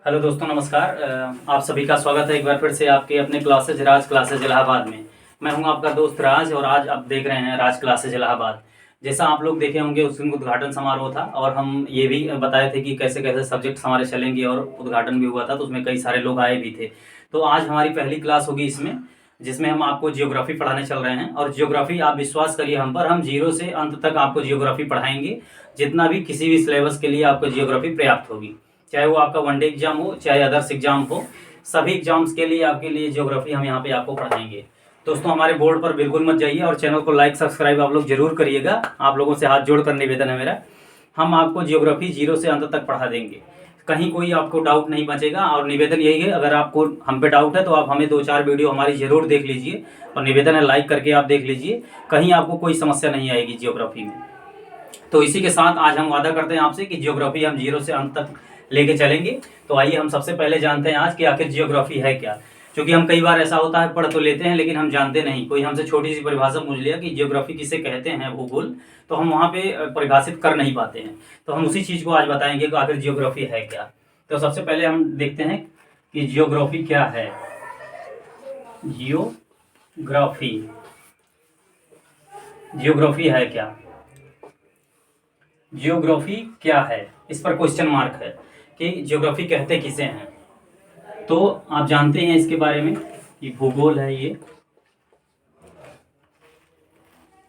Hello दोस्तों, नमस्कार। आप सभी का स्वागत है एक बार फिर से आपके अपने क्लासेज राज क्लासेज इलाहाबाद में। मैं हूं आपका दोस्त राज और आज आप देख रहे हैं राज क्लासेज इलाहाबाद। जैसा आप लोग देखे होंगे उस दिन उद्घाटन समारोह था और हम ये भी बताए थे कि कैसे कैसे सब्जेक्ट्स हमारे चलेंगे और उद्घाटन भी हुआ था, तो उसमें कई सारे लोग आए भी थे। तो आज हमारी पहली क्लास होगी इसमें, जिसमें हम आपको जियोग्राफी पढ़ाने चल रहे हैं। और जियोग्राफी आप विश्वास करिए हम पर, हम जीरो से अंत तक आपको जियोग्राफी पढ़ाएंगे। जितना भी किसी भी सिलेबस के लिए आपको जियोग्राफी पर्याप्त होगी, चाहे वो आपका वनडे एग्जाम हो चाहे अदर्स एग्जाम हो, सभी एग्जाम्स के लिए आपके लिए ज्योग्राफी हम यहाँ पे आपको पढ़ाएंगे। दोस्तों, हमारे बोर्ड पर बिल्कुल मत जाइए और चैनल को लाइक सब्सक्राइब आप लोग जरूर करिएगा। आप लोगों से हाथ जोड़कर निवेदन है मेरा। हम आपको ज्योग्राफी जीरो से अंत तक पढ़ा देंगे, कहीं कोई आपको डाउट नहीं बचेगा। और निवेदन यही है, अगर आपको हम पे डाउट है तो आप हमें 2-4 वीडियो हमारी जरूर देख लीजिए और निवेदन है लाइक करके आप देख लीजिए, कहीं आपको कोई समस्या नहीं आएगी ज्योग्राफी में। तो इसी के साथ आज हम वादा करते हैं आपसे कि ज्योग्राफी हम जीरो से अंत तक लेके चलेंगे। तो आइए हम सबसे पहले जानते हैं आज कि आखिर ज्योग्राफी है क्या। क्योंकि हम कई बार ऐसा होता है पढ़ तो लेते हैं लेकिन हम जानते नहीं। कोई हमसे छोटी सी परिभाषा पूछ लिया कि ज्योग्राफी किसे कहते हैं, भूगोल, तो हम वहाँ पे परिभाषित कर नहीं पाते हैं। तो हम उसी चीज़ को आज बताएंगे कि आखिर ज्योग्राफी है क्या। तो सबसे पहले हम देखते हैं कि ज्योग्राफी क्या है। जियोग्राफी जियोग्राफी है क्या, जियोग्राफी क्या है, इस पर क्वेश्चन मार्क है कि ज्योग्राफी कहते किसे हैं। तो आप जानते हैं इसके बारे में कि भूगोल है, ये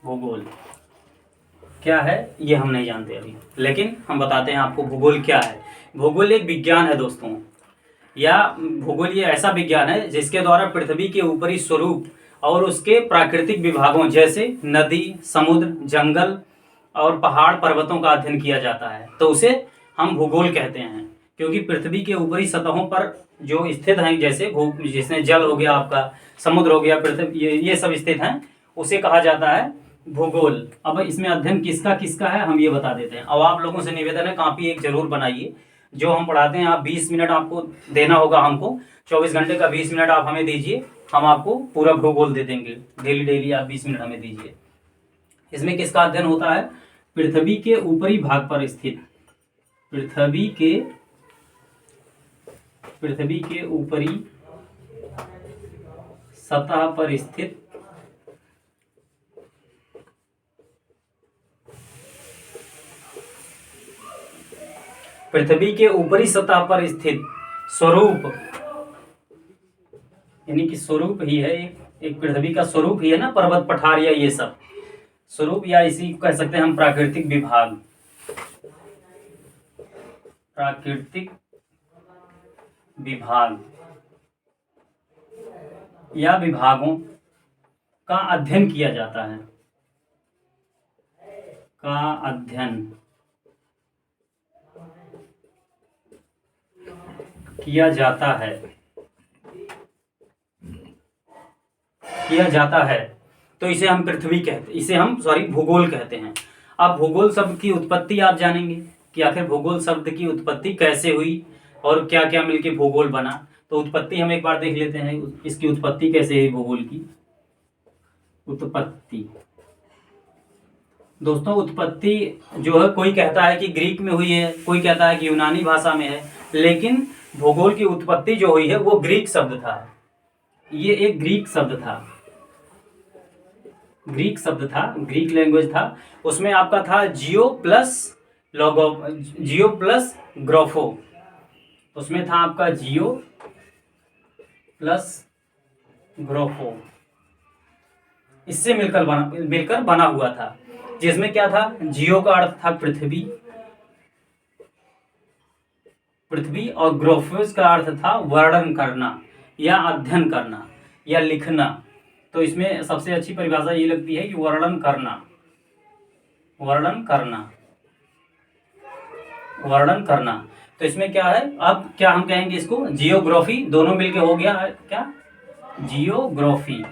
भूगोल क्या है ये हम नहीं जानते अभी, लेकिन हम बताते हैं आपको भूगोल क्या है। भूगोल एक विज्ञान है दोस्तों, या भूगोल ये ऐसा विज्ञान है जिसके द्वारा पृथ्वी के ऊपरी स्वरूप और उसके प्राकृतिक विभागों जैसे नदी, समुद्र, जंगल और पहाड़ पर्वतों का अध्ययन किया जाता है। तो उसे हम भूगोल कहते हैं, क्योंकि पृथ्वी के ऊपरी सतहों पर जो स्थित हैं, जैसे जिसमें जल हो गया, आपका समुद्र हो गया, पृथ्वी, ये सब स्थित हैं, उसे कहा जाता है भूगोल। अब इसमें अध्ययन किसका किसका है हम ये बता देते हैं। अब आप लोगों से निवेदन है, कॉपी एक जरूर बनाइए। जो हम पढ़ाते हैं आप 20 मिनट आपको देना होगा हमको, 24 घंटे का 20 मिनट आप हमें दीजिए, हम आपको पूरा भूगोल दे देंगे। डेली डेली आप 20 मिनट हमें दीजिए। इसमें किसका अध्ययन होता है? पृथ्वी के ऊपरी भाग पर स्थित, पृथ्वी के ऊपरी सतह पर स्थित पृथ्वी के ऊपरी सतह पर स्थित स्वरूप, यानी कि स्वरूप ही है, एक पृथ्वी का स्वरूप ही है ना, पर्वत पठार या ये सब स्वरूप, या इसी को कह सकते हैं हम प्राकृतिक विभाग, प्राकृतिक विभाग या विभागों का अध्ययन किया जाता है, का अध्ययन किया जाता है, तो इसे हम पृथ्वी कहते, इसे हम भूगोल कहते हैं। अब भूगोल शब्द की उत्पत्ति आप जानेंगे कि आखिर भूगोल शब्द की उत्पत्ति कैसे हुई और क्या क्या मिलके भूगोल बना। तो उत्पत्ति हम एक बार देख लेते हैं, इसकी उत्पत्ति कैसे हुई। भूगोल की उत्पत्ति दोस्तों, उत्पत्ति जो है, कोई कहता है कि ग्रीक में हुई है, कोई कहता है कि यूनानी भाषा में है, लेकिन भूगोल की उत्पत्ति जो हुई है वो ग्रीक शब्द था। ये एक ग्रीक शब्द था, ग्रीक लैंग्वेज था। उसमें आपका था जियो प्लस ग्रोफो, उसमें था आपका जियो प्लस ग्रोफो, इससे मिलकर बना हुआ था। जिसमें क्या था, जियो का अर्थ था पृथ्वी, और ग्रोफोस का अर्थ था वर्णन करना या अध्ययन करना या लिखना। तो इसमें सबसे अच्छी परिभाषा ये लगती है कि वर्णन करना। तो इसमें क्या है, अब क्या हम कहेंगे इसको, जियोग्राफी, दोनों मिलके हो गया है क्या, जियोग्राफी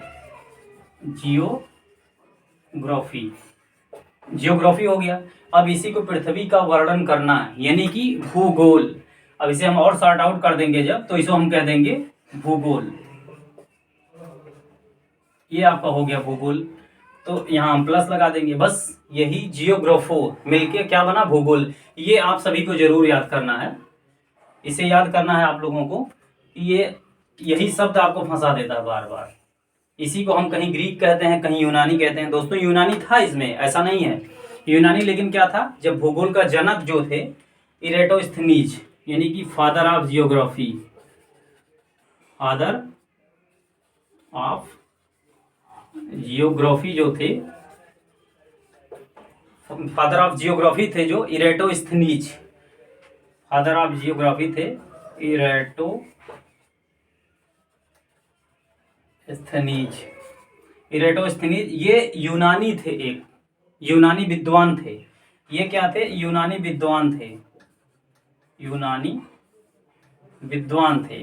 हो गया। अब इसी को पृथ्वी का वर्णन करना है, यानी कि भूगोल। अब इसे हम और सॉर्ट आउट कर देंगे जब, तो इसे हम कह देंगे भूगोल। ये आपका हो गया भूगोल। तो यहाँ हम प्लस लगा देंगे, बस यही जियोग्राफो मिलके क्या बना, भूगोल। ये आप सभी को जरूर याद करना है, इसे याद करना है आप लोगों को कि ये यही शब्द आपको फंसा देता है बार बार। इसी को हम कहीं ग्रीक कहते हैं, कहीं यूनानी कहते हैं। दोस्तों यूनानी था इसमें, ऐसा नहीं है यूनानी, लेकिन क्या था, जब भूगोल का जनक जो थे इरेटोस्थनीज यानी कि father of geography, father of geography जो थे, फादर ऑफ जियोग्राफी थे जो इरेटोस्थनीज, फादर ऑफ जियोग्राफी थे इरेटोस्थनीज। ये यूनानी थे, एक यूनानी विद्वान थे। ये क्या थे, यूनानी विद्वान थे, यूनानी विद्वान थे,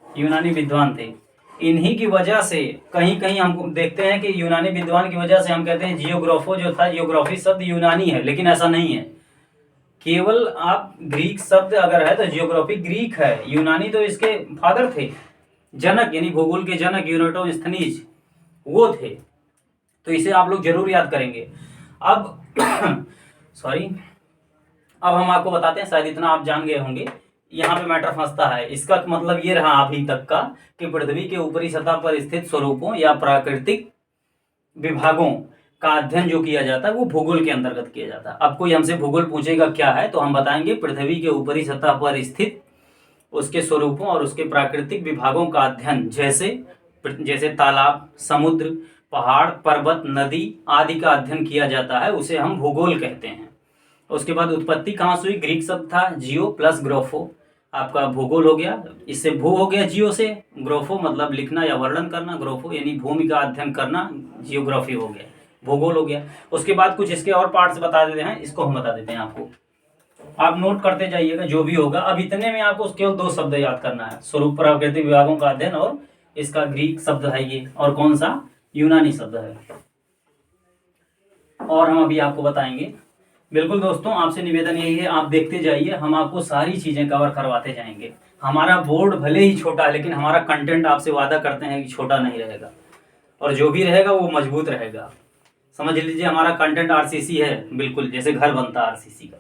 यूनानी विद्वान थे। इन्हीं की वजह से कहीं कहीं हम देखते हैं कि यूनानी विद्वान की वजह से हम कहते हैं जियोग्राफो जो था, जियोग्राफी शब्द यूनानी है, लेकिन ऐसा नहीं है। केवल आप ग्रीक शब्द अगर है तो जियोग्राफी ग्रीक है, यूनानी तो इसके फादर थे, जनक यानी भूगोल के जनक इरेटोस्थनीज वो थे। तो इसे आप लोग जरूर याद करेंगे। अब सॉरी, अब हम आपको बताते हैं, शायद इतना आप जान गए होंगे। यहाँ पे मैटर फंसता है। इसका मतलब ये रहा अभी तक का कि पृथ्वी के ऊपरी सतह पर स्थित स्वरूपों या प्राकृतिक विभागों का अध्ययन जो किया जाता है वो भूगोल के अंतर्गत किया जाता है। अब कोई हमसे भूगोल पूछेगा क्या है, तो हम बताएंगे पृथ्वी के ऊपरी सतह पर स्थित उसके स्वरूपों और उसके प्राकृतिक विभागों का अध्ययन, जैसे तालाब, समुद्र, पहाड़, पर्वत, नदी आदि का अध्ययन किया जाता है, उसे हम भूगोल कहते हैं। उसके बाद उत्पत्ति कहाँ से हुई, ग्रीक शब्द था जियो प्लस ग्रोफो, आपका भूगोल हो गया, इससे भू हो गया जियो से, ग्रोफो मतलब लिखना या वर्णन करना, ग्रोफो यानी भूमि का अध्ययन करना, जियोग्राफी हो गया, भूगोल हो गया। उसके बाद कुछ इसके और पार्ट्स बता देते हैं, इसको हम बता देते हैं आपको, आप नोट करते जाइएगा जो भी होगा। अब इतने में आपको केवल 2 शब्द याद करना है, स्वरूप प्राकृतिक विभागों का अध्ययन और इसका ग्रीक शब्द है ये, और कौन सा, यूनानी शब्द है। और हम अभी आपको बताएंगे। बिल्कुल दोस्तों, आपसे निवेदन यही है, आप देखते जाइए, हम आपको सारी चीजें कवर करवाते जाएंगे। हमारा बोर्ड भले ही छोटा है, लेकिन हमारा कंटेंट आपसे वादा करते हैं कि छोटा नहीं रहेगा, और जो भी रहेगा वो मजबूत रहेगा। समझ लीजिए हमारा कंटेंट आरसीसी है, बिल्कुल जैसे घर बनता है आरसीसी का।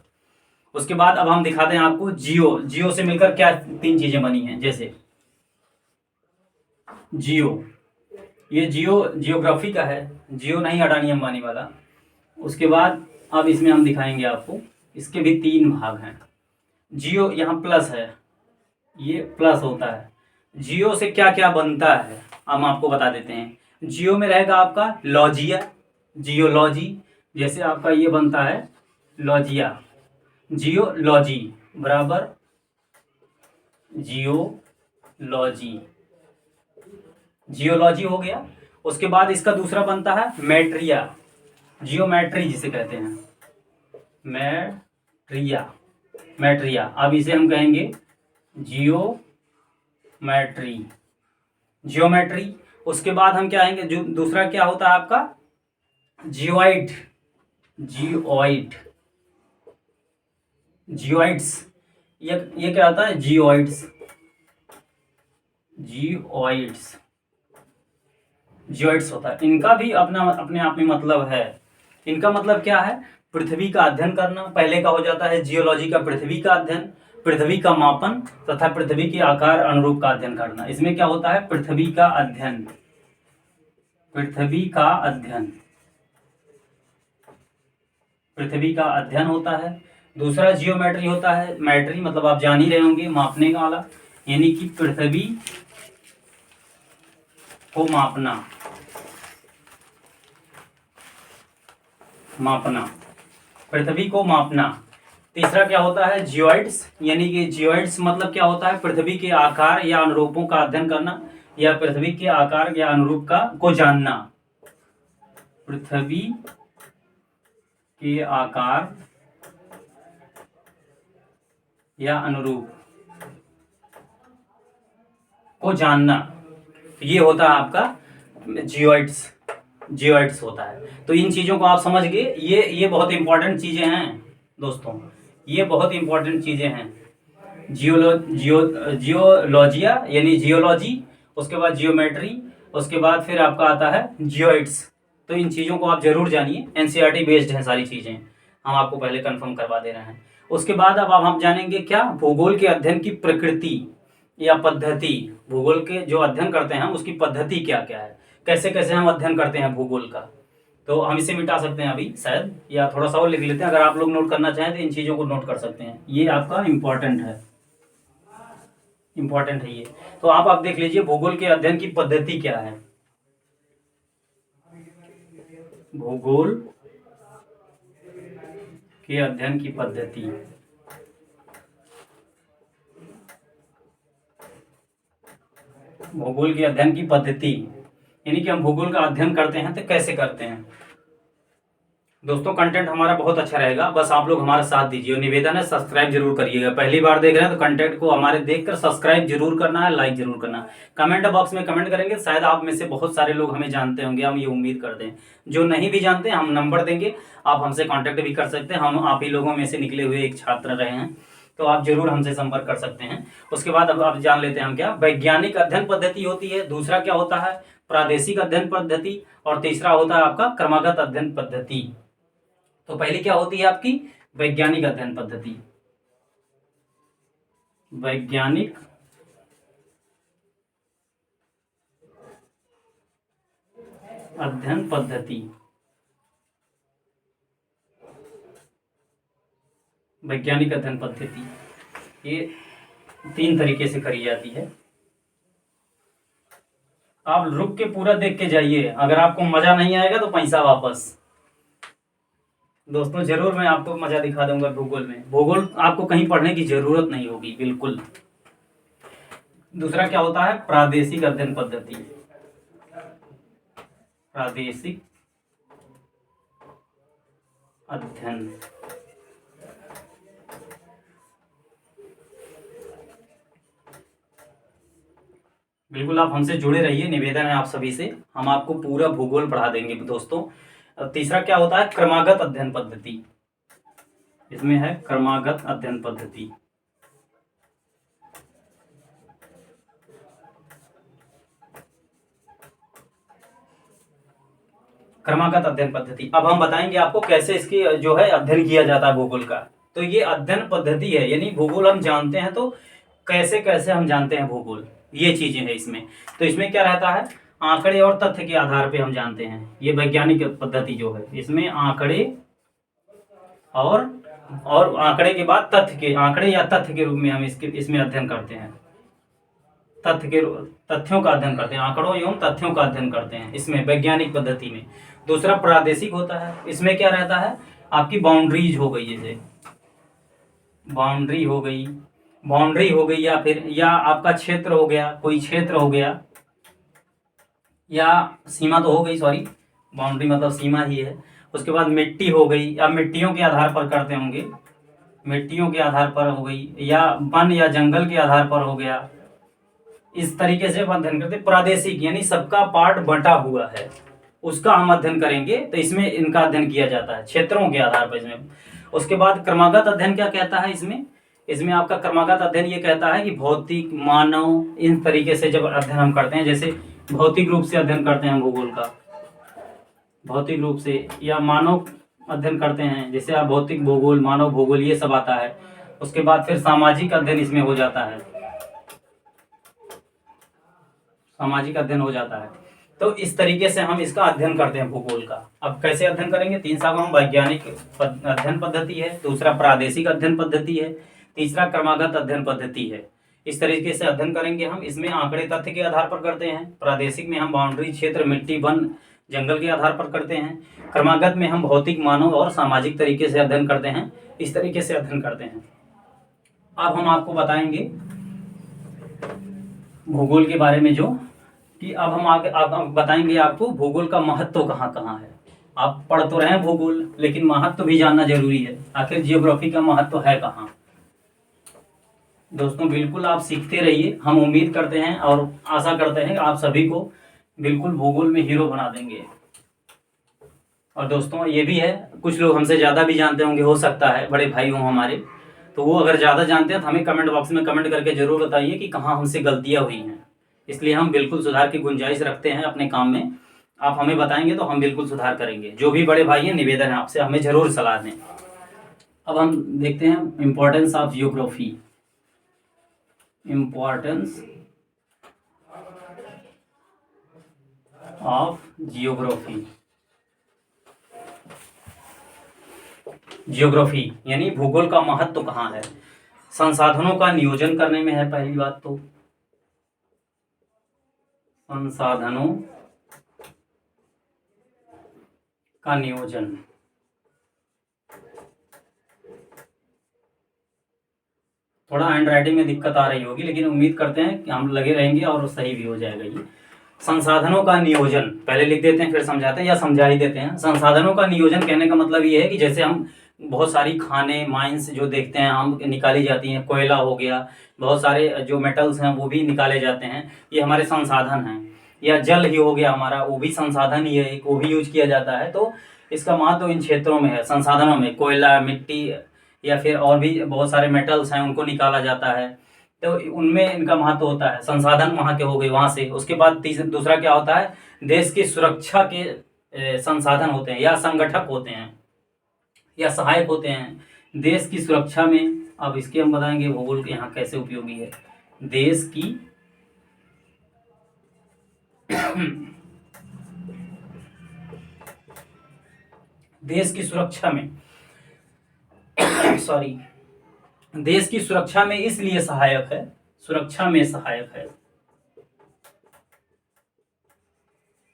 उसके बाद अब हम दिखाते हैं आपको जियो। जियो से मिलकर क्या 3 चीजें बनी हैं, जैसे जियो, ये जियो जियोग्राफी का है, जियो नहीं अडानी अंबानी वाला। उसके बाद अब इसमें हम दिखाएंगे आपको, इसके भी 3 भाग हैं। जियो यहाँ प्लस है, ये प्लस होता है। जियो से क्या क्या बनता है हम आपको बता देते हैं। जियो में रहेगा आपका लॉजिया, जियोलॉजी, जैसे आपका ये बनता है लॉजिया, जियोलॉजी बराबर जियोलॉजी, जियोलॉजी हो गया। उसके बाद इसका दूसरा बनता है मैट्रिया, जियोमेट्री जिसे कहते हैं, मैट्रिया, मैट्रिया। अब इसे हम कहेंगे जियोमेट्री, जियोमेट्री। उसके बाद हम क्या आएंगे, जो दूसरा क्या होता है आपका जियोइड, जियोइड, जियोइड्स, ये क्या होता है जियोइड्स, जियोइड्स, जियोइड्स होता है। इनका भी अपना अपने आप में मतलब है। इनका मतलब क्या है, पृथ्वी का अध्ययन करना। पहले का हो जाता है जियोलॉजी का पृथ्वी का अध्ययन, पृथ्वी का मापन तथा पृथ्वी के आकार अनुरूप का अध्ययन करना। इसमें क्या होता है, पृथ्वी का अध्ययन, पृथ्वी का अध्ययन, पृथ्वी का अध्ययन होता है। दूसरा जियोमेट्री होता है, मैट्री मतलब आप जान ही रहे होंगे, मापने का वाला, यानी कि पृथ्वी को मापना, मापना, पृथ्वी को मापना। तीसरा क्या होता है जियोइड्स, यानी कि जियोइड्स मतलब क्या होता है, पृथ्वी के आकार या अनुरूपों का अध्ययन करना, या पृथ्वी के आकार या अनुरूप का को जानना, पृथ्वी के आकार या अनुरूप को जानना, ये होता है आपका जियोइड्स, जियोइड्स होता है। तो इन चीज़ों को आप समझ गए, ये बहुत इंपॉर्टेंट चीज़ें हैं दोस्तों, ये बहुत इंपॉर्टेंट चीज़ें हैं। जियोलॉजिया यानी जियोलॉजी, उसके बाद जियोमेट्री, उसके बाद फिर आपका आता है जियोइड्स। तो इन चीज़ों को आप जरूर जानिए, एनसीईआरटी बेस्ड हैं सारी चीज़ें, हम आपको पहले कंफर्म करवा दे रहे हैं। उसके बाद अब हम जानेंगे क्या, भूगोल के अध्ययन की प्रकृति या पद्धति। भूगोल के जो अध्ययन करते हैं हम उसकी पद्धति क्या क्या है, कैसे कैसे हम अध्ययन करते हैं भूगोल का। तो हम इसे मिटा सकते हैं अभी शायद, या थोड़ा सा और लिख लेते हैं। अगर आप लोग नोट करना चाहें तो इन चीज़ों को नोट कर सकते हैं, ये आपका इम्पोर्टेंट है, इम्पोर्टेंट है ये। तो आप देख लीजिए भूगोल के अध्ययन की पद्धति क्या है। भूगोल के अध्ययन की पद्धति, भूगोल के अध्ययन की पद्धति यानी कि हम भूगोल का अध्ययन करते हैं तो कैसे करते हैं। दोस्तों कंटेंट हमारा बहुत अच्छा रहेगा, बस आप लोग हमारा साथ दीजिए। निवेदन है सब्सक्राइब जरूर करिएगा, पहली बार देख रहे हैं तो कंटेंट को हमारे देखकर सब्सक्राइब जरूर करना है, लाइक जरूर करना है। कमेंट बॉक्स में कमेंट करेंगे, शायद आप में से बहुत सारे लोग हमें जानते होंगे, हम ये उम्मीद करते हैं। जो नहीं भी जानते हम नंबर देंगे, आप हमसे कॉन्टैक्ट भी कर सकते हैं। हम आप ही लोगों में से निकले हुए एक छात्र रहे हैं, तो आप जरूर हमसे संपर्क कर सकते हैं। उसके बाद अब आप जान लेते हैं हम क्या वैज्ञानिक अध्ययन पद्धति होती है, दूसरा क्या होता है प्रादेशिक अध्ययन पद्धति, और तीसरा होता है आपका क्रमागत अध्ययन पद्धति। तो पहले क्या होती है आपकी वैज्ञानिक अध्ययन पद्धति। वैज्ञानिक अध्ययन पद्धति, वैज्ञानिक अध्ययन पद्धति ये 3 तरीके से करी जाती है। आप रुक के पूरा देख के जाइए, अगर आपको मजा नहीं आएगा तो पैसा वापस। दोस्तों जरूर मैं आपको मजा दिखा दूंगा भूगोल में, भूगोल आपको कहीं पढ़ने की जरूरत नहीं होगी बिल्कुल। दूसरा क्या होता है प्रादेशिक अध्ययन पद्धति, प्रादेशिक अध्ययन। बिल्कुल आप हमसे जुड़े रहिए, निवेदन है आप सभी से, हम आपको पूरा भूगोल पढ़ा देंगे दोस्तों। तीसरा क्या होता है क्रमागत अध्ययन पद्धति, इसमें है क्रमागत अध्ययन पद्धति। क्रमागत अध्ययन पद्धति अब हम बताएंगे आपको कैसे इसकी जो है अध्ययन किया जाता है भूगोल का। तो ये अध्ययन पद्धति है, यानी भूगोल हम जानते हैं तो कैसे कैसे हम जानते हैं भूगोल, ये चीजें हैं इसमें। तो इसमें क्या रहता है आंकड़े और तथ्य के आधार पे हम जानते हैं। ये वैज्ञानिक पद्धति जो है इसमें आंकड़े और आंकड़े के बाद तथ्य के, आंकड़े या तथ्य के रूप में हम इसमें अध्ययन करते हैं। तथ्यों का अध्ययन करते हैं, आंकड़ों एवं तथ्यों का अध्ययन करते हैं इसमें वैज्ञानिक पद्धति में। दूसरा प्रादेशिक होता है, इसमें क्या रहता है आपकी बाउंड्रीज हो गई, जैसे बाउंड्री हो गई या फिर या आपका क्षेत्र हो गया, कोई क्षेत्र हो गया, या सीमा तो हो गई, सॉरी बाउंड्री मतलब सीमा ही है। उसके बाद मिट्टी हो गई, या मिट्टियों के आधार पर करते होंगे, मिट्टियों के आधार पर हो गई, या वन या जंगल के आधार पर हो गया। इस तरीके से हम अध्ययन करते। प्रादेशिक यानी सबका पार्ट बंटा हुआ है उसका हम अध्ययन करेंगे, तो इसमें इनका अध्ययन किया जाता है क्षेत्रों के आधार पर इसमें। उसके बाद क्रमागत अध्ययन क्या कहता है इसमें आपका क्रमागत अध्ययन ये कहता है कि भौतिक मानव इन तरीके से जब अध्ययन हम करते हैं, जैसे भौतिक रूप से अध्ययन करते हैं भूगोल का, भौतिक रूप से, या मानव अध्ययन करते हैं, जैसे आप भौतिक भूगोल मानव भूगोल ये सब आता है। उसके बाद फिर सामाजिक अध्ययन इसमें हो जाता है, सामाजिक अध्ययन हो जाता है। तो इस तरीके से हम इसका अध्ययन करते हैं भूगोल का। अब कैसे अध्ययन करेंगे, 3 शाखा में वैज्ञानिक अध्ययन पद्धति है, दूसरा प्रादेशिक अध्ययन पद्धति है, तीसरा क्रमागत अध्ययन पद्धति है। इस तरीके से अध्ययन करेंगे हम। इसमें आंकड़े तथ्य के आधार पर करते हैं, प्रादेशिक में हम बाउंड्री क्षेत्र मिट्टी वन जंगल के आधार पर करते हैं, क्रमागत में हम भौतिक मानव और सामाजिक तरीके से अध्ययन करते हैं। इस तरीके से अध्ययन करते हैं। अब हम आपको बताएंगे भूगोल के बारे में, जो कि अब हम आगे बताएंगे आपको भूगोल का महत्व कहाँ कहाँ है। आप पढ़ तो रहे हैं भूगोल, लेकिन महत्व भी जानना जरूरी है, आखिर जियोग्राफी का महत्व है कहाँ। दोस्तों बिल्कुल आप सीखते रहिए, हम उम्मीद करते हैं और आशा करते हैं कि आप सभी को बिल्कुल भूगोल में हीरो बना देंगे। और दोस्तों ये भी है, कुछ लोग हमसे ज़्यादा भी जानते होंगे, हो सकता है बड़े भाई हों हमारे, तो वो अगर ज़्यादा जानते हैं तो हमें कमेंट बॉक्स में कमेंट करके ज़रूर बताइए कि कहाँ हमसे गलतियाँ हुई हैं। इसलिए हम बिल्कुल सुधार की गुंजाइश रखते हैं अपने काम में। आप हमें बताएंगे तो हम बिल्कुल सुधार करेंगे। जो भी बड़े भाई हैं निवेदन है आपसे हमें ज़रूर सलाह दें। अब हम देखते हैं importance of geography. Importance of geography. Geography यानी भूगोल का महत्व कहाँ है? संसाधनों का नियोजन करने में है पहली बात तो। संसाधनों का नियोजन। थोड़ा हैंड राइटिंग में दिक्कत आ रही होगी, लेकिन उम्मीद करते हैं कि हम लगे रहेंगे और सही भी हो जाएगा ये। संसाधनों का नियोजन पहले लिख देते हैं, फिर समझाते हैं या समझा ही देते हैं। संसाधनों का नियोजन कहने का मतलब ये है कि जैसे हम बहुत सारी खाने माइंस जो देखते हैं हम निकाली जाती हैं, कोयला हो गया, बहुत सारे जो मेटल्स हैं वो भी निकाले जाते हैं, ये हमारे संसाधन हैं। या जल ही हो गया हमारा, वो भी संसाधन ही है एक, वो भी यूज किया जाता है। तो इसका महत्व इन क्षेत्रों में है, संसाधनों में। कोयला, मिट्टी या फिर और भी बहुत सारे मेटल्स हैं, उनको निकाला जाता है, तो उनमें इनका महत्व होता है। संसाधन वहाँ के हो गए वहाँ से। उसके बाद दूसरा क्या होता है? देश की सुरक्षा के संसाधन होते हैं या संगठक होते हैं या सहायक होते हैं देश की सुरक्षा में। अब इसके हम बताएंगे भूगोल के यहाँ कैसे उपयोगी है। देश की देश की सुरक्षा में सॉरी देश की सुरक्षा में इसलिए सहायक है, सुरक्षा में सहायक है।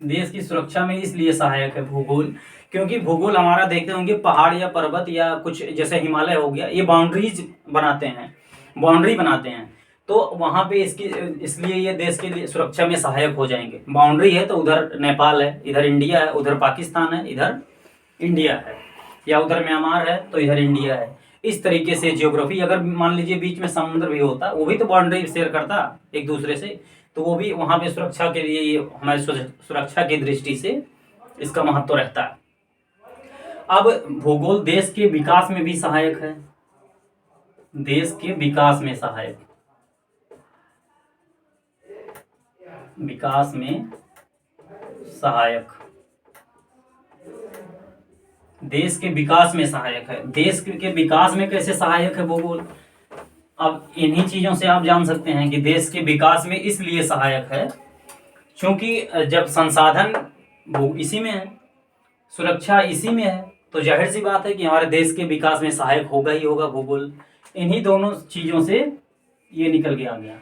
देश की सुरक्षा में इसलिए सहायक है भूगोल, क्योंकि भूगोल हमारा देखते होंगे पहाड़ या पर्वत या कुछ जैसे हिमालय हो गया, ये बाउंड्रीज बनाते हैं, बाउंड्री बनाते हैं। तो वहाँ पे इसकी इसलिए ये देश के लिए सुरक्षा में सहायक हो जाएंगे। बाउंड्री है तो उधर नेपाल है, इधर इंडिया है, उधर पाकिस्तान है, इधर इंडिया है, या उधर म्यांमार है तो इधर इंडिया है। इस तरीके से जियोग्राफी, अगर मान लीजिए बीच में समुद्र भी होता, वो भी तो बाउंड्री शेयर करता एक दूसरे से, तो वो भी वहाँ पे सुरक्षा के लिए, ये हमारी सुरक्षा की दृष्टि से इसका महत्व रहता है। अब भूगोल देश के विकास में भी सहायक है, देश के विकास में सहायक, विकास में सहायक, देश के विकास में सहायक है। देश के विकास में कैसे सहायक है भूगोल? अब इन्हीं चीजों से आप जान सकते हैं कि देश के विकास में इसलिए सहायक है क्योंकि जब संसाधन इसी में है, सुरक्षा इसी में है, तो जाहिर सी बात है कि हमारे देश के विकास में सहायक होगा ही होगा भूगोल। इन्हीं दोनों चीजों से ये निकल के आ गया।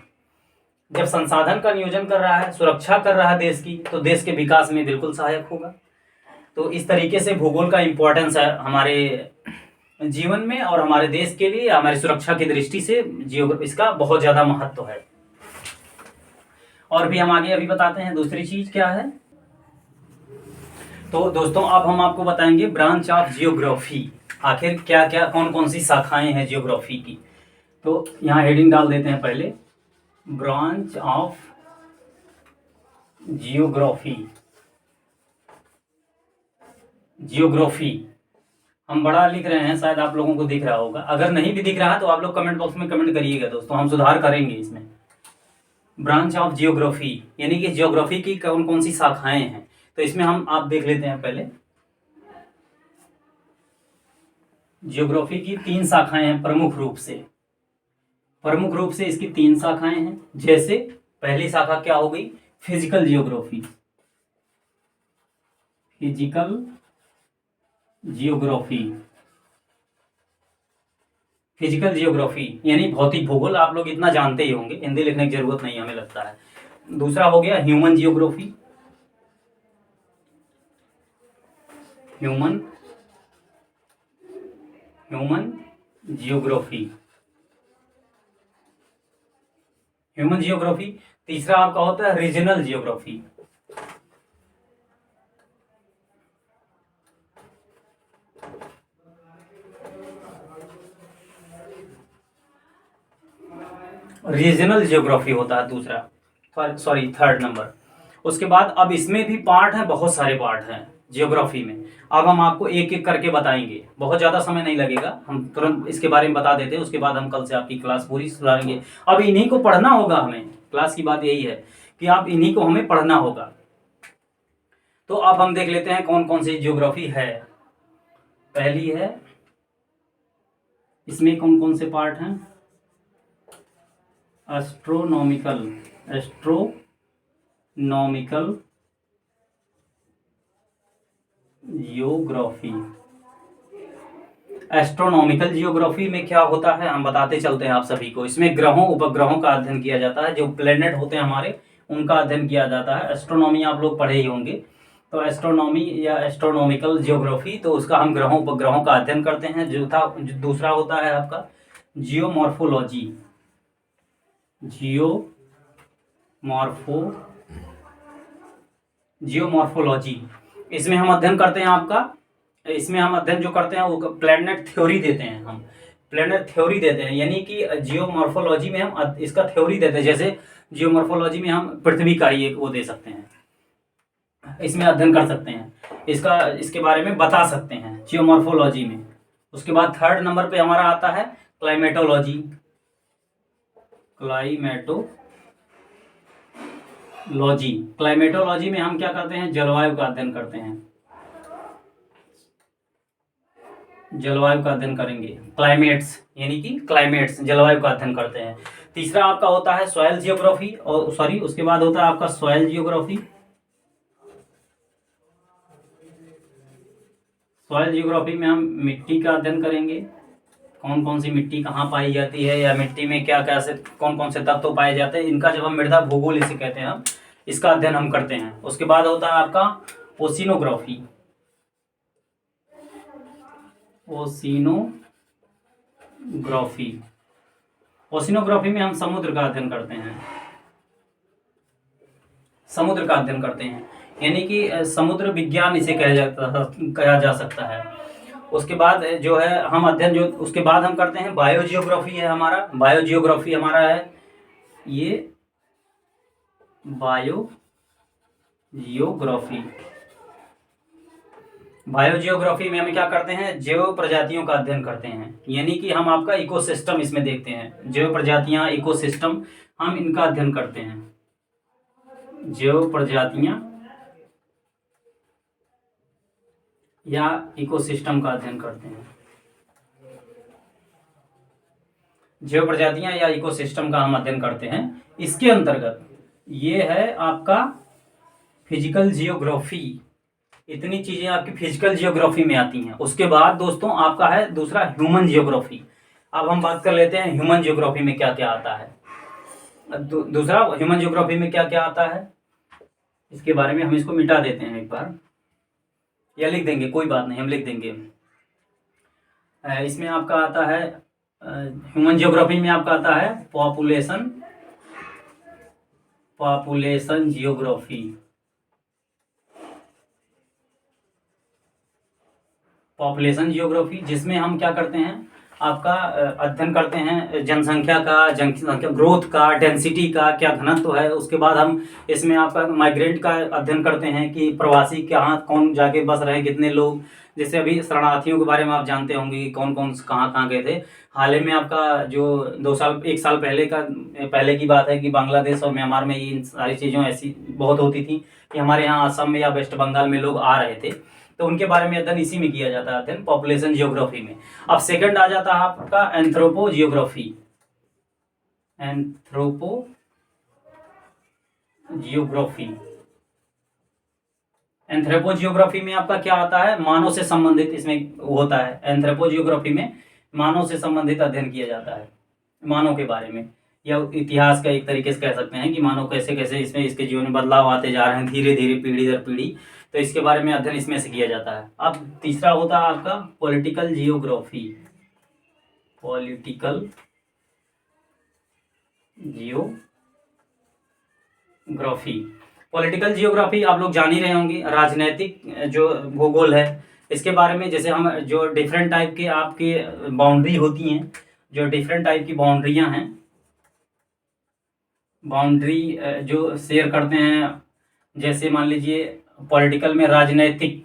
जब संसाधन का नियोजन कर रहा है, सुरक्षा कर रहा है देश की, तो देश के विकास में बिल्कुल सहायक होगा। तो इस तरीके से भूगोल का इम्पोर्टेंस है हमारे जीवन में और हमारे देश के लिए, हमारी सुरक्षा की दृष्टि से इसका बहुत ज्यादा महत्व है। और भी हम आगे अभी बताते हैं दूसरी चीज क्या है। तो दोस्तों अब हम आपको बताएंगे ब्रांच ऑफ जियोग्राफी, आखिर क्या क्या कौन कौन सी शाखाएं हैं जियोग्राफी की। तो यहाँ हेडिंग डाल देते हैं पहले, ब्रांच ऑफ जियोग्राफी। जियोग्राफी हम बड़ा लिख रहे हैं, शायद आप लोगों को दिख रहा होगा, अगर नहीं भी दिख रहा तो आप लोग कमेंट बॉक्स में कमेंट करिएगा दोस्तों, हम सुधार करेंगे इसमें। ब्रांच ऑफ जियोग्राफी यानी कि जियोग्राफी की कौन कौन सी शाखाएं हैं, तो इसमें हम आप देख लेते हैं पहले। जियोग्राफी की 3 शाखाएं हैं प्रमुख रूप से इसकी 3 शाखाएं हैं। जैसे पहली शाखा क्या हो गई? Physical geography. Physical geography, physical geography यानी भौतिक भूगोल, आप लोग इतना जानते ही होंगे, हिंदी लिखने की जरूरत नहीं हमें लगता है। दूसरा हो गया human geography, human geography, human geography. तीसरा आपका होता है रीजनल जियोग्राफी, रीजनल जियोग्राफी होता है दूसरा, सॉरी थर्ड नंबर। उसके बाद अब इसमें भी पार्ट है, बहुत सारे पार्ट हैं जियोग्राफी में। अब हम आपको एक एक करके बताएंगे, बहुत ज़्यादा समय नहीं लगेगा, हम तुरंत इसके बारे में बता देते हैं। उसके बाद हम कल से आपकी क्लास पूरी सुधारेंगे। अब इन्हीं को पढ़ना होगा हमें, क्लास की बात यही है कि आप इन्हीं को हमें पढ़ना होगा। तो अब हम देख लेते हैं कौन कौन सी जियोग्राफी है। पहली है इसमें कौन कौन से पार्ट हैं? Astronomical, astronomical geography. Astronomical geography में क्या होता है हम बताते चलते हैं आप सभी को। इसमें ग्रहों उपग्रहों का अध्ययन किया जाता है, जो प्लेनेट होते हैं हमारे उनका अध्ययन किया जाता है। एस्ट्रोनॉमी आप लोग पढ़े ही होंगे, तो एस्ट्रोनॉमी या एस्ट्रोनॉमिकल जियोग्राफी, तो उसका हम ग्रहों उपग्रहों का अध्ययन करते हैं। जो दूसरा होता है आपका जियोमॉर्फोलॉजी, जियोमॉर्फोलॉजी। इसमें हम अध्ययन करते हैं आपका, इसमें हम अध्ययन जो करते हैं वो प्लैनेट थ्योरी देते हैं। हम प्लैनेट थ्योरी देते हैं, यानी कि जियोमॉर्फोलॉजी में हम इसका थ्योरी देते हैं। जैसे जियोमॉर्फोलॉजी में हम पृथ्वी का ही एक वो दे सकते हैं, इसमें अध्ययन कर सकते हैं, इसके बारे में बता सकते हैं जियोमॉर्फोलॉजी में। उसके बाद थर्ड नंबर पे हमारा आता है क्लाइमेटोलॉजी। क्लाइमेटोलॉजी में हम क्या करते हैं? जलवायु का अध्ययन करते हैं, जलवायु का अध्ययन करेंगे। क्लाइमेट्स यानी कि क्लाइमेट्स, जलवायु का अध्ययन करते हैं। तीसरा आपका होता है सॉइल जियोग्राफी, और सॉरी उसके बाद होता है आपका सॉइल जियोग्राफी। सॉइल जियोग्राफी में हम मिट्टी का अध्ययन करेंगे, कौन कौन सी मिट्टी कहाँ पाई जाती है, या मिट्टी में क्या क्या से कौन कौन से तत्व पाए जाते हैं, इनका जब हम मृदा भूगोल इसे कहते हैं हम, इसका अध्ययन हम करते हैं। उसके बाद होता है आपका ओशिनोग्राफी। ओशिनोग्राफी में हम समुद्र का अध्ययन करते हैं, समुद्र का अध्ययन करते हैं, यानी कि समुद्र विज्ञान इसे कहा जा सकता है। उसके बाद जो है हम अध्ययन जो उसके बाद हम करते हैं बायोजियोग्राफी है हमारा। बायोजियोग्राफी हमारा है ये बायोजियोग्राफी में हम क्या करते हैं? जैव प्रजातियों का अध्ययन करते हैं, यानी कि हम आपका इकोसिस्टम इसमें देखते हैं। जैव प्रजातियां, इकोसिस्टम, हम इनका अध्ययन करते हैं। जैव प्रजातियां या इकोसिस्टम का अध्ययन करते हैं। जैव प्रजातियां या इकोसिस्टम का हम अध्ययन करते हैं। इसके अंतर्गत ये है आपका फिजिकल जियोग्राफी। इतनी चीजें आपकी फिजिकल जियोग्राफी में आती हैं। उसके बाद दोस्तों आपका है दूसरा ह्यूमन जियोग्राफी। अब हम बात कर लेते हैं ह्यूमन जियोग्राफी में क्या क्या आता है। दूसरा ह्यूमन जियोग्राफी में क्या क्या आता है इसके बारे में हम इसको मिटा देते हैं एक बार, या लिख देंगे, कोई बात नहीं, हम लिख देंगे। इसमें आपका आता है ह्यूमन जियोग्राफी में आपका आता है पॉपुलेशन जियोग्राफी। पॉपुलेशन जियोग्राफी जिसमें हम क्या करते हैं? आपका अध्ययन करते हैं जनसंख्या ग्रोथ का, डेंसिटी का क्या घनत्व है। उसके बाद हम इसमें आपका माइग्रेंट का अध्ययन करते हैं कि प्रवासी कहाँ कौन जाके बस रहे, कितने लोग। जैसे अभी शरणार्थियों के बारे में आप जानते होंगे कि कौन कौन कहाँ कहाँ गए थे। हाल ही में आपका जो 1 साल पहले की बात है कि बांग्लादेश और म्यांमार में इन सारी चीज़ों ऐसी बहुत होती थी कि हमारे यहाँ असम में या वेस्ट बंगाल में लोग आ रहे थे, तो उनके बारे में अध्ययन इसी में किया जाता है, अध्ययन पॉपुलेशन जियोग्राफी में। अब सेकंड आ जाता है आपका एंथ्रोपो जियोग्राफी। एंथ्रोपो जियोग्राफी में आपका क्या आता है? मानव से संबंधित इसमें होता है। एंथ्रोपो जियोग्राफी में मानव से संबंधित अध्ययन किया जाता है, मानव के बारे में, या इतिहास का एक तरीके से कह सकते हैं कि मानव कैसे कैसे इसमें इसके जीवन में बदलाव आते जा रहे हैं धीरे धीरे, पीढ़ी दर पीढ़ी, तो इसके बारे में अध्ययन इसमें से किया जाता है। अब तीसरा होता है आपका पॉलिटिकल जियोग्राफी। पॉलिटिकल जियोग्राफी आप लोग जान ही रहे होंगे, राजनैतिक जो भूगोल है इसके बारे में। जैसे हम जो डिफरेंट टाइप के आपके बाउंड्री होती हैं, जो डिफरेंट टाइप की बाउंड्रियां हैं, बाउंड्री जो शेयर करते हैं, जैसे मान लीजिए पॉलिटिकल में राजनैतिक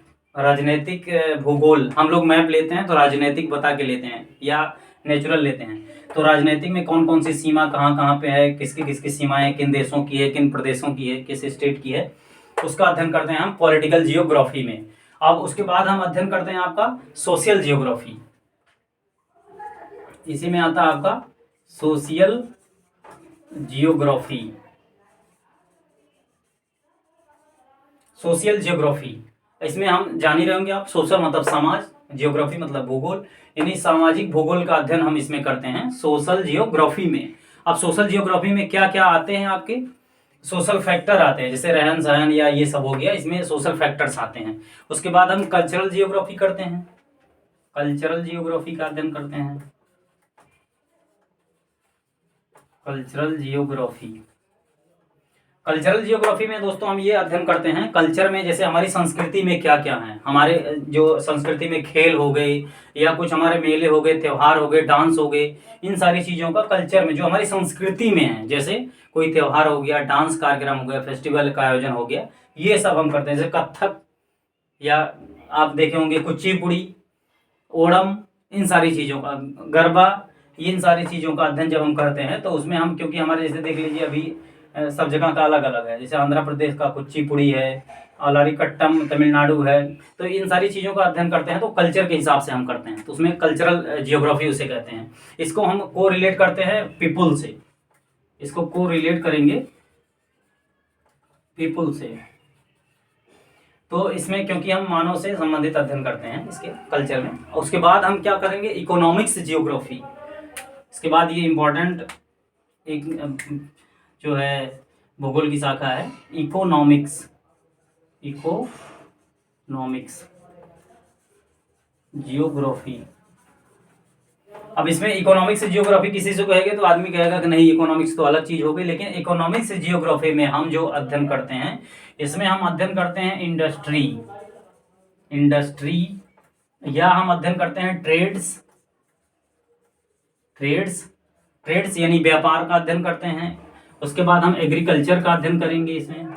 भूगोल, हम लोग मैप लेते हैं तो राजनैतिक बता के लेते हैं या नेचुरल लेते हैं। तो राजनैतिक में कौन कौन सी सीमा कहाँ कहाँ पे है, किसकी किसकी सीमाएं किन देशों की है, किन प्रदेशों की है, किस स्टेट की है, उसका अध्ययन करते हैं हम पॉलिटिकल जियोग्राफी में। अब उसके बाद हम अध्ययन करते हैं आपका सोशल जियोग्राफी। इसी में आता है आपका सोशियल जियोग्राफी। सोशल जियोग्राफी, इसमें हम जान ही रहे होंगे आप, सोशल मतलब समाज, जियोग्राफी मतलब भूगोल, यानी सामाजिक भूगोल का अध्ययन हम इसमें करते हैं सोशल जियोग्राफी में। अब सोशल जियोग्राफी में क्या क्या आते हैं आपके, सोशल फैक्टर आते हैं, जैसे रहन सहन या ये सब हो गया, इसमें सोशल फैक्टर्स आते हैं। उसके बाद हम कल्चरल जियोग्राफी करते हैं, कल्चरल जियोग्राफी का अध्ययन करते हैं, कल्चरल जियोग्राफी। कल्चरल जियोग्राफी में दोस्तों हम ये अध्ययन करते हैं कल्चर में, जैसे हमारी संस्कृति में क्या क्या है, हमारे जो संस्कृति में खेल हो गए या कुछ हमारे मेले हो गए, त्योहार हो गए, डांस हो गए, इन सारी चीज़ों का कल्चर में जो हमारी संस्कृति में है, जैसे कोई त्योहार हो गया, डांस कार्यक्रम हो गया, फेस्टिवल का आयोजन हो गया, ये सब हम करते हैं। जैसे कथक, या आप देखे होंगे कुचिपुड़ी, ओणम, इन सारी चीज़ों का, गरबा, इन सारी चीज़ों का अध्ययन जब हम करते हैं तो उसमें हम, क्योंकि हमारे जैसे देख लीजिए अभी सब जगह का अलग अलग है, जैसे आंध्र प्रदेश का कुचिपुड़ी है, अलारीकट्टम तमिलनाडु है, तो इन सारी चीज़ों का अध्ययन करते हैं तो कल्चर के हिसाब से हम करते हैं, तो उसमें कल्चरल जियोग्राफी उसे कहते हैं। इसको हम को रिलेट करते हैं पीपुल से, इसको को रिलेट करेंगे पीपुल से, तो इसमें क्योंकि हम मानव से संबंधित अध्ययन करते हैं इसके कल्चर में। उसके बाद हम क्या करेंगे, इकोनॉमिक्स जियोग्राफी। इसके बाद ये इम्पोर्टेंट एक जो है भूगोल की शाखा है, इकोनॉमिक्स, इकोनॉमिक्स जियोग्राफी। अब इसमें इकोनॉमिक्स जियोग्राफी किसी से कहेंगे तो आदमी कहेगा कि नहीं इकोनॉमिक्स तो अलग चीज हो गई, लेकिन इकोनॉमिक्स जियोग्राफी में हम जो अध्ययन करते हैं, इसमें हम अध्ययन करते हैं इंडस्ट्री, या हम अध्ययन करते हैं ट्रेड्स यानी व्यापार का अध्ययन करते हैं। उसके बाद हम एग्रीकल्चर का अध्ययन करेंगे, इसमें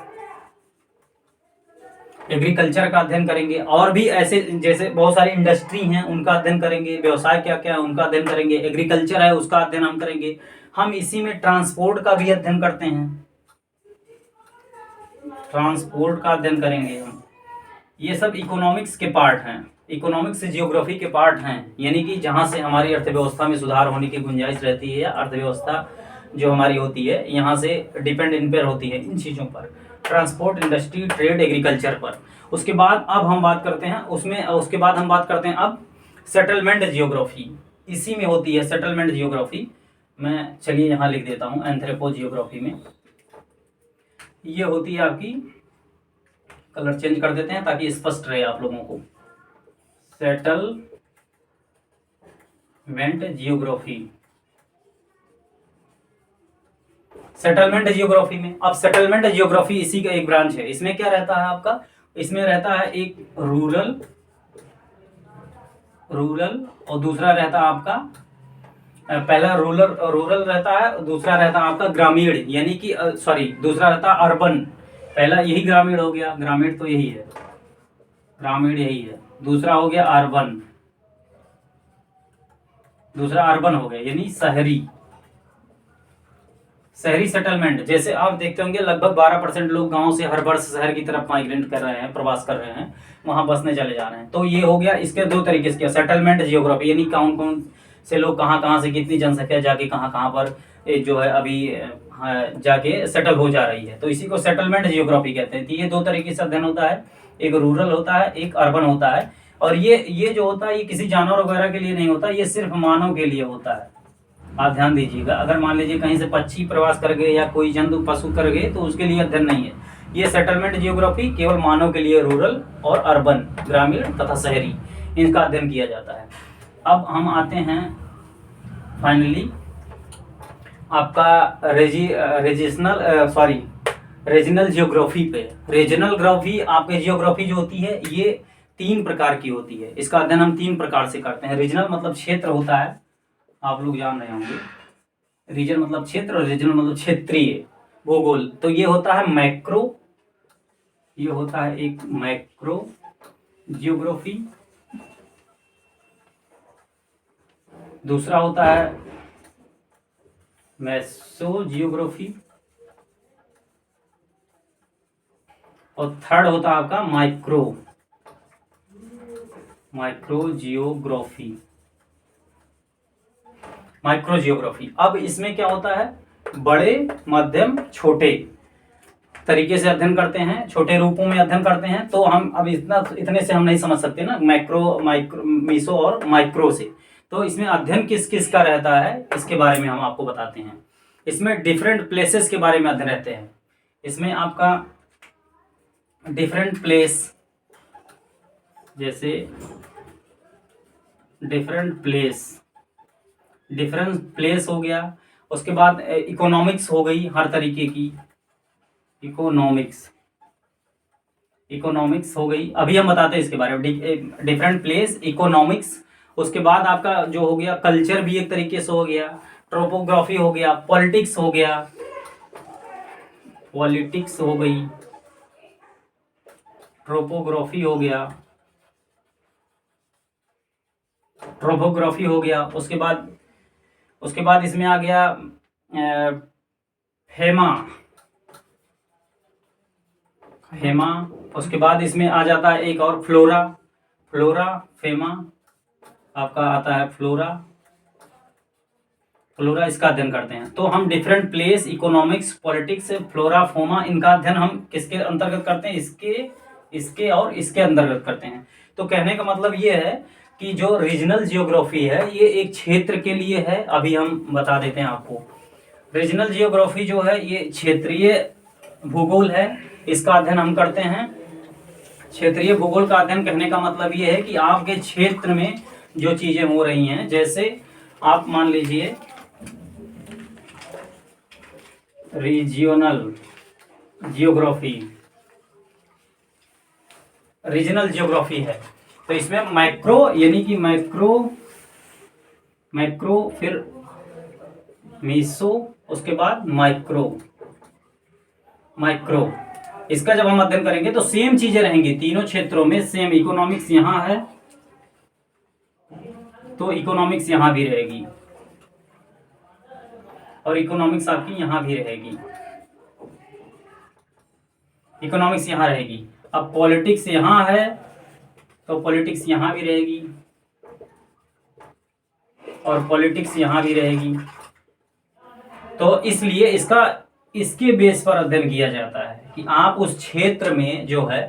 एग्रीकल्चर का अध्ययन करेंगे, और भी ऐसे जैसे बहुत सारी इंडस्ट्री हैं उनका अध्ययन करेंगे, व्यवसाय क्या क्या है उनका अध्ययन करेंगे, एग्रीकल्चर है उसका अध्ययन हम करेंगे। हम इसी में ट्रांसपोर्ट का भी अध्ययन करते हैं, ट्रांसपोर्ट का अध्ययन करेंगे हम। ये सब इकोनॉमिक्स के पार्ट हैं, इकोनॉमिक्स जियोग्राफी के पार्ट हैं, यानी कि जहाँ से हमारी अर्थव्यवस्था में सुधार होने की गुंजाइश रहती है, या अर्थव्यवस्था जो हमारी होती है यहाँ से डिपेंड इन पर होती है, इन चीज़ों पर, ट्रांसपोर्ट, इंडस्ट्री, ट्रेड, एग्रीकल्चर पर। उसके बाद अब हम बात करते हैं उसमें, उसके बाद हम बात करते हैं अब सेटलमेंट जियोग्राफी, इसी में होती है सेटलमेंट जियोग्राफी। मैं चलिए यहाँ लिख देता हूँ एंथ्रोपो जियोग्राफी में, ये होती है आपकी, कलर चेंज कर देते हैं ताकि स्पष्ट रहे आप लोगों को, सेटलमेंट जियोग्राफी। सेटलमेंट जियोग्राफी में, अब सेटलमेंट जियोग्राफी इसी का एक ब्रांच है। इसमें क्या रहता है आपका, इसमें रहता है एक रूरल और दूसरा रहता है आपका, पहला रूरल रहता है, दूसरा रहता है आपका ग्रामीण, यानी कि सॉरी दूसरा रहता है अर्बन, पहला यही ग्रामीण हो गया, ग्रामीण तो यही है, ग्रामीण यही है, दूसरा हो गया अर्बन, दूसरा अर्बन हो गया यानी शहरी सेटलमेंट। जैसे आप देखते होंगे लगभग 12% लोग गांव से हर वर्ष शहर की तरफ माइग्रेट कर रहे हैं, प्रवास कर रहे हैं, वहां बसने चले जा रहे हैं। तो ये हो गया, इसके दो तरीके से किया, सेटलमेंट जियोग्राफी, यानी कौन कौन से लोग कहाँ कहाँ से कितनी जनसंख्या जाके कहाँ कहाँ पर जो है अभी जाके सेटल हो जा रही है, तो इसी को सेटलमेंट जियोग्राफी कहते हैं। तो ये दो तरीके से अध्ययन होता है, एक रूरल होता है, एक अर्बन होता है। और ये जो होता है ये किसी जानवर वगैरह के लिए नहीं होता, ये सिर्फ मानव के लिए होता है। आप ध्यान दीजिएगा, अगर मान लीजिए कहीं से पक्षी प्रवास कर गए या कोई जंतु पशु कर गए तो उसके लिए अध्ययन नहीं है। ये सेटलमेंट जियोग्राफी केवल मानव के लिए, रूरल और अर्बन, ग्रामीण तथा शहरी, इनका अध्ययन किया जाता है। अब हम आते हैं फाइनली आपका रीजनल जियोग्राफी पे। रीजनल ग्राफी आपके जियोग्राफी जो होती है ये 3 प्रकार की होती है, इसका अध्ययन हम 3 प्रकार से करते हैं। रीजनल मतलब क्षेत्र होता है, आप लोग जान रहे होंगे, रीजन मतलब क्षेत्र और रीजनल मतलब क्षेत्रीय भूगोल। तो ये होता है मैक्रो, ये होता है एक मैक्रो जियोग्राफी, दूसरा होता है मेसो जियोग्राफी, और थर्ड होता है आपका माइक्रो जियोग्राफी। Micro geography. अब इसमें क्या होता है, बड़े मध्यम छोटे तरीके से अध्ययन करते हैं, छोटे रूपों में अध्ययन करते हैं। तो हम अब इतने से हम नहीं समझ सकते ना, मीसो और माइक्रो से। तो इसमें अध्ययन किस किस का रहता है इसके बारे में हम आपको बताते हैं। इसमें डिफरेंट प्लेसेस के बारे में अध्ययन रहते हैं। इसमें आपका डिफरेंट प्लेस, जैसे डिफरेंट प्लेस हो गया। उसके बाद इकोनॉमिक्स हो गई, हर तरीके की इकोनॉमिक्स हो गई। अभी हम बताते हैं इसके बारे में, डिफरेंट प्लेस, इकोनॉमिक्स। उसके बाद आपका जो हो गया कल्चर भी एक तरीके से हो गया, ट्रोपोग्राफी हो गया, पॉलिटिक्स हो गया, पॉलिटिक्स हो गई, ट्रोपोग्राफी हो गया, ट्रोपोग्राफी हो गया। उसके बाद इसमें आ गया हेमा। उसके बाद इसमें आ जाता है एक और फ्लोरा फेमा आपका आता है, फ्लोरा इसका अध्ययन करते हैं। तो हम different place, economics, politics, flora, fauna, इनका अध्ययन हम किसके अंतर्गत करते हैं, इसके और इसके अंतर्गत करते हैं। तो कहने का मतलब ये है कि जो रीजनल जियोग्राफी है ये एक क्षेत्र के लिए है। अभी हम बता देते हैं आपको, रीजनल जियोग्राफी जो है ये क्षेत्रीय भूगोल है, इसका अध्ययन हम करते हैं। क्षेत्रीय भूगोल का अध्ययन कहने का मतलब ये है कि आपके क्षेत्र में जो चीजें हो रही हैं, जैसे आप मान लीजिए रीजनल जियोग्राफी है। तो इसमें मैक्रो यानी कि मैक्रो फिर मीसो, उसके बाद माइक्रो। इसका जब हम अध्ययन करेंगे तो सेम चीजें रहेंगी तीनों क्षेत्रों में, सेम। इकोनॉमिक्स यहां है तो इकोनॉमिक्स यहां भी रहेगी, और इकोनॉमिक्स आपकी यहां भी रहेगी, इकोनॉमिक्स यहां रहेगी। अब पॉलिटिक्स यहां है तो पॉलिटिक्स यहां भी रहेगी, और पॉलिटिक्स यहां भी रहेगी। तो इसलिए इसके बेस पर अध्ययन किया जाता है कि आप उस क्षेत्र में जो है,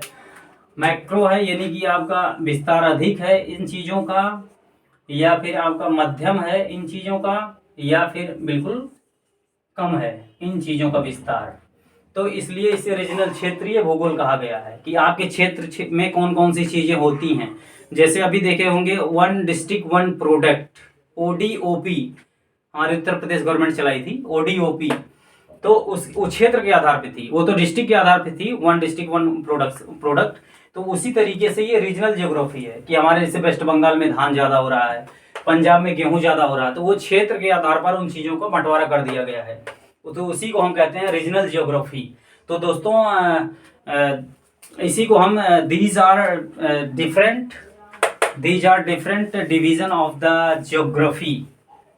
मैक्रो है यानी कि आपका विस्तार अधिक है इन चीजों का, या फिर आपका मध्यम है इन चीजों का, या फिर बिल्कुल कम है इन चीजों का विस्तार। तो इसलिए इसे रीजनल क्षेत्रीय भूगोल कहा गया है कि आपके क्षेत्र में कौन कौन सी चीजें होती हैं। जैसे अभी देखे होंगे one district one product, ODOP, हमारे उत्तर प्रदेश गवर्नमेंट चलाई थी ODOP। तो उस क्षेत्र के आधार पे थी, वो तो डिस्ट्रिक्ट के आधार पे थी, वन डिस्ट्रिक्ट वन प्रोडक्ट। तो उसी तरीके से ये रीजनल जियोग्राफी है कि हमारे जैसे वेस्ट बंगाल में धान ज्यादा हो रहा है, पंजाब में गेहूं ज्यादा हो रहा है, तो वो क्षेत्र के आधार पर उन चीजों को बंटवारा कर दिया गया है। तो उसी को हम कहते हैं रीजनल जियोग्राफी। तो दोस्तों इसी को हम these are different division of the geography.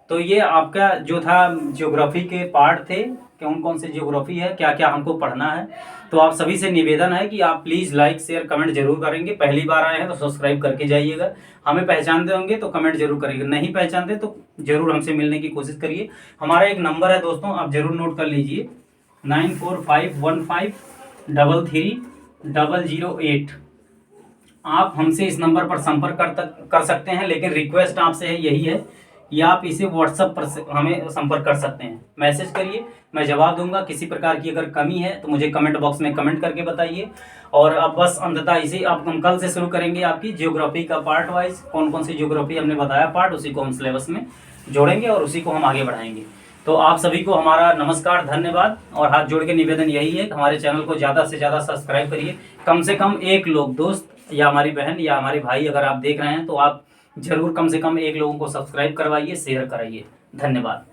तो ये आपका जो था जियोग्राफी के पार्ट थे, कौन कौन से जियोग्राफी है, क्या क्या हमको पढ़ना है। तो आप सभी से निवेदन है कि आप प्लीज़ लाइक शेयर कमेंट जरूर करेंगे। पहली बार आए हैं तो सब्सक्राइब करके जाइएगा। हमें पहचानते होंगे तो कमेंट जरूर करिएगा, नहीं पहचानते तो जरूर हमसे मिलने की कोशिश करिए। हमारा एक नंबर है दोस्तों, आप जरूर नोट कर लीजिए, 9451533008। आप हमसे इस नंबर पर संपर्क कर सकते हैं, लेकिन रिक्वेस्ट आपसे है यही है कि आप इसे व्हाट्सएप पर हमें संपर्क कर सकते हैं। मैसेज करिए, मैं जवाब दूंगा। किसी प्रकार की अगर कमी है तो मुझे कमेंट बॉक्स में कमेंट करके बताइए। और अब बस अंततः इसे अब हम कल से शुरू करेंगे आपकी जियोग्राफी का पार्ट वाइज, कौन कौन सी जियोग्राफी हमने बताया पार्ट, उसी को हम सिलेबस में जोड़ेंगे और उसी को हम आगे बढ़ाएंगे। तो आप सभी को हमारा नमस्कार, धन्यवाद, और हाथ जोड़ के निवेदन यही है कि हमारे चैनल को ज़्यादा से ज़्यादा सब्सक्राइब करिए। कम से कम एक लोग, दोस्त या हमारी बहन या हमारे भाई अगर आप देख रहे हैं तो आप जरूर कम से कम एक लोगों को सब्सक्राइब करवाइए, शेयर कराइए। धन्यवाद।